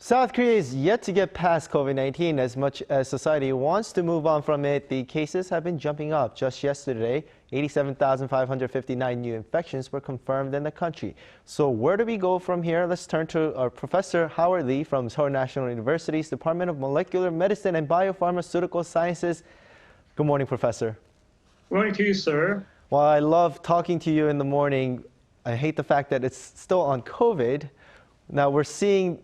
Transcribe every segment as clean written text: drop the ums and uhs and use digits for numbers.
South Korea is yet to get past COVID-19 as much as society wants to move on from it. The cases have been jumping up. Just yesterday, 87,559 new infections were confirmed in the country. So where do we go from here? Let's turn to our Professor Howard Lee from Seoul National University's Department of Molecular Medicine and Biopharmaceutical Sciences. Good morning, Professor. Good morning to you, sir. While I love talking to you in the morning, I hate the fact that it's still on COVID. Now we're seeing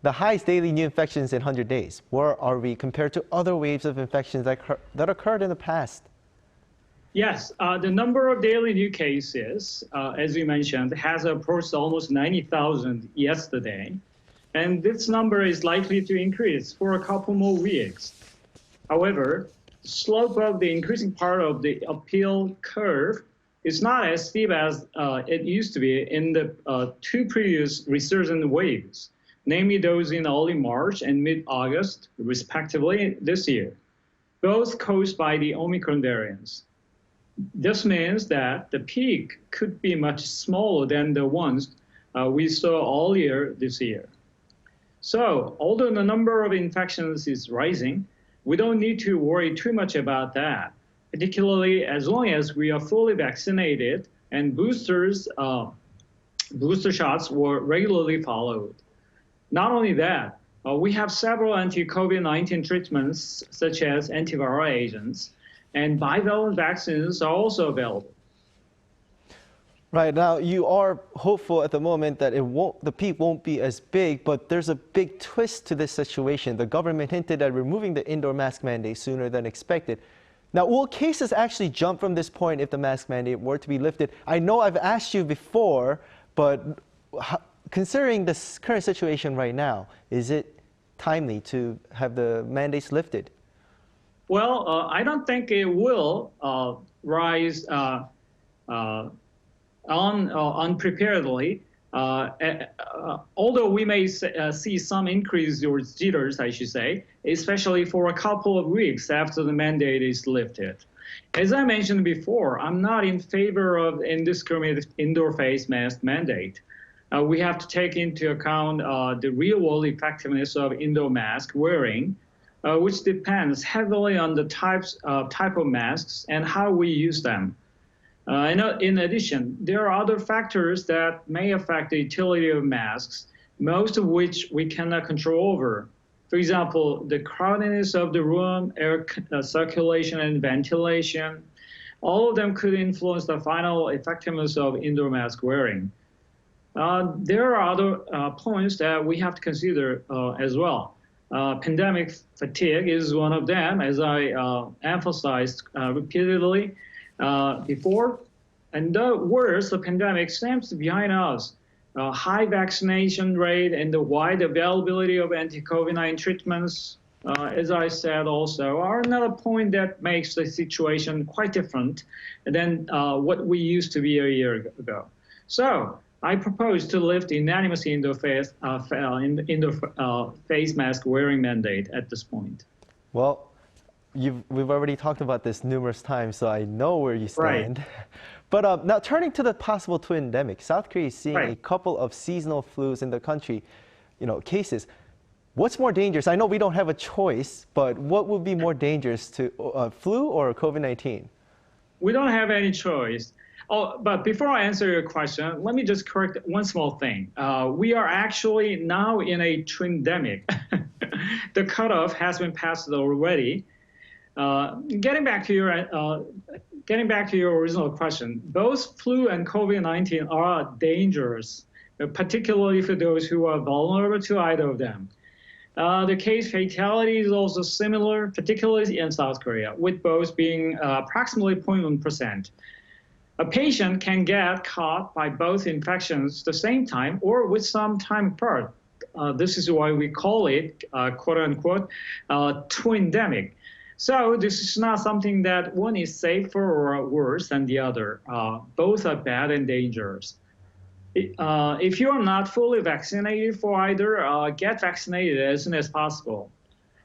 the highest daily new infections in 100 days. Where are we compared to other waves of infections that occurred in the past? Yes, the number of daily new cases, as we mentioned, has approached almost 90,000 yesterday. And this number is likely to increase for a couple more weeks. However, the slope of the increasing part of the uphill curve is not as steep as it used to be in the two previous resurgent waves, namely those in early March and mid-August, respectively, this year, both caused by the Omicron variants. This means that the peak could be much smaller than the ones we saw earlier this year. So, although the number of infections is rising, we don't need to worry too much about that, particularly as long as we are fully vaccinated and booster shots were regularly followed. Not only that, we have several anti-COVID-19 treatments, such as antiviral agents, and bivalent vaccines are also available. Right, now you are hopeful at the moment that the peak won't be as big, but there's a big twist to this situation. The government hinted at removing the indoor mask mandate sooner than expected. Now, will cases actually jump from this point if the mask mandate were to be lifted? I know I've asked you before, but considering this current situation right now, is it timely to have the mandates lifted? Well, I don't think it will rise unpreparedly. Although we may see some increase or jitters, I should say, especially for a couple of weeks after the mandate is lifted. As I mentioned before, I'm not in favor of indiscriminate indoor face mask mandate. We have to take into account the real-world effectiveness of indoor mask wearing, which depends heavily on the type of masks and how we use them. In addition, there are other factors that may affect the utility of masks, most of which we cannot control over. For example, the crowdedness of the room, air circulation and ventilation, all of them could influence the final effectiveness of indoor mask wearing. There are other points that we have to consider as well. Pandemic fatigue is one of them, as I emphasized repeatedly before. And the worst, the pandemic seems behind us. High vaccination rate and the wide availability of anti-COVID-19 treatments, as I said also, are another point that makes the situation quite different than what we used to be a year ago. So I propose to lift the unanimous indoor face mask wearing mandate at this point. Well, we've already talked about this numerous times, so I know where you stand. Right. But now turning to the possible twindemic, South Korea is seeing a couple of seasonal flus in the country, cases. What's more dangerous? I know we don't have a choice, but what would be more dangerous to flu or COVID-19? We don't have any choice. Oh, but before I answer your question, let me just correct one small thing. We are actually now in a twindemic. The cutoff has been passed already. Getting back to your original question, both flu and COVID-19 are dangerous, particularly for those who are vulnerable to either of them. The case fatality is also similar, particularly in South Korea, with both being approximately 0.1%. A patient can get caught by both infections at the same time or with some time apart. This is why we call it, quote unquote, twindemic. So this is not something that one is safer or worse than the other. Both are bad and dangerous. If you are not fully vaccinated for either, get vaccinated as soon as possible.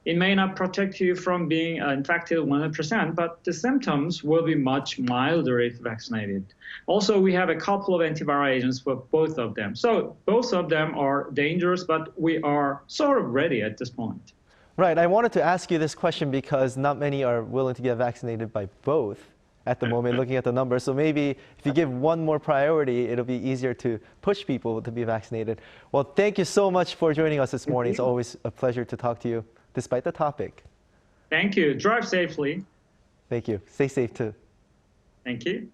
It may not protect you from being infected 100%, but the symptoms will be much milder if vaccinated. Also, we have a couple of antiviral agents for both of them. So both of them are dangerous, but we are sort of ready at this point. Right. I wanted to ask you this question because not many are willing to get vaccinated by both at the moment, looking at the numbers. So maybe if you give one more priority, it'll be easier to push people to be vaccinated. Well, thank you so much for joining us this morning. It's always a pleasure to talk to you, despite the topic. Thank you. Drive safely. Thank you. Stay safe too. Thank you.